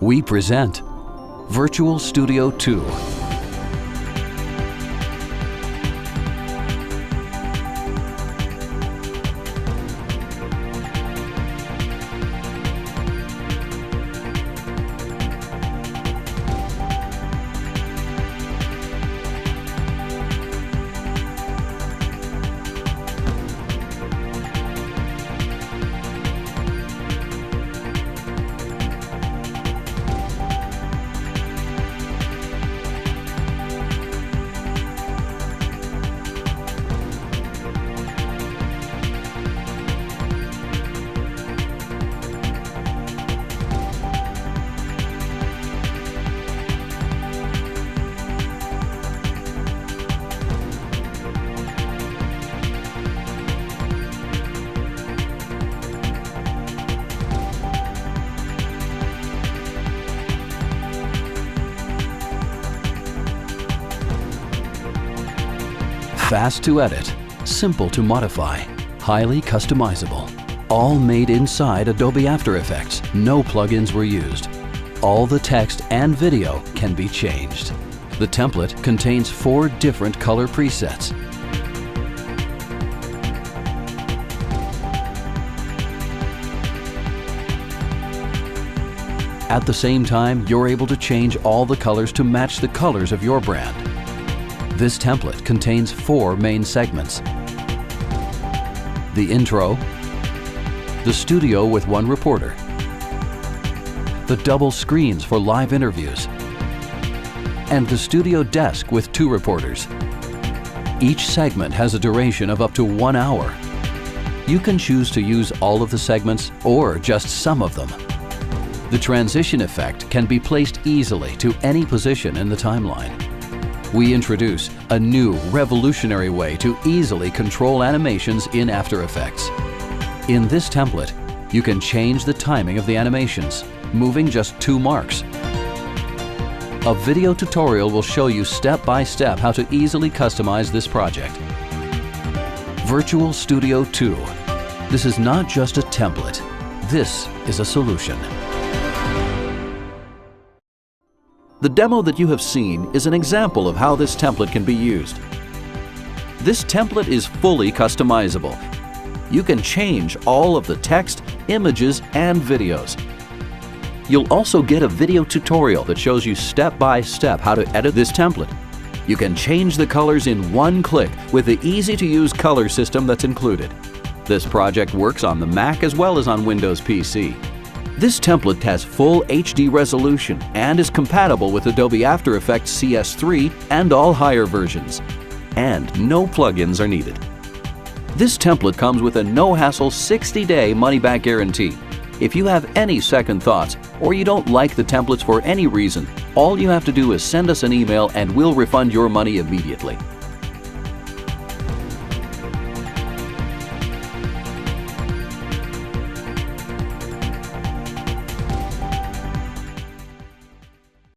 We present Virtual Studio 2. Fast to edit, simple to modify, highly customizable. All made inside Adobe After Effects. No plugins were used. All the text and video can be changed. The template contains 4 different color presets. At the same time, you're able to change all the colors to match the colors of your brand. This template contains 4 main segments: the intro, the studio with 1 reporter, the double screens for live interviews, and the studio desk with 2 reporters. Each segment has a duration of up to 1 hour. You can choose to use all of the segments or just some of them. The transition effect can be placed easily to any position in the timeline. We introduce a new revolutionary way to easily control animations in After Effects. In this template, you can change the timing of the animations, moving just 2 marks. A video tutorial will show you step by step how to easily customize this project. Virtual Studio 2. This is not just a template. This is a solution. The demo that you have seen is an example of how this template can be used. This template is fully customizable. You can change all of the text, images, and videos. You'll also get a video tutorial that shows you step by step how to edit this template. You can change the colors in 1 click with the easy-to-use color system that's included. This project works on the Mac as well as on Windows PC. This template has full HD resolution and is compatible with Adobe After Effects CS3 and all higher versions. And no plugins are needed. This template comes with a no-hassle 60-day money-back guarantee. If you have any second thoughts or you don't like the templates for any reason, all you have to do is send us an email and we'll refund your money immediately.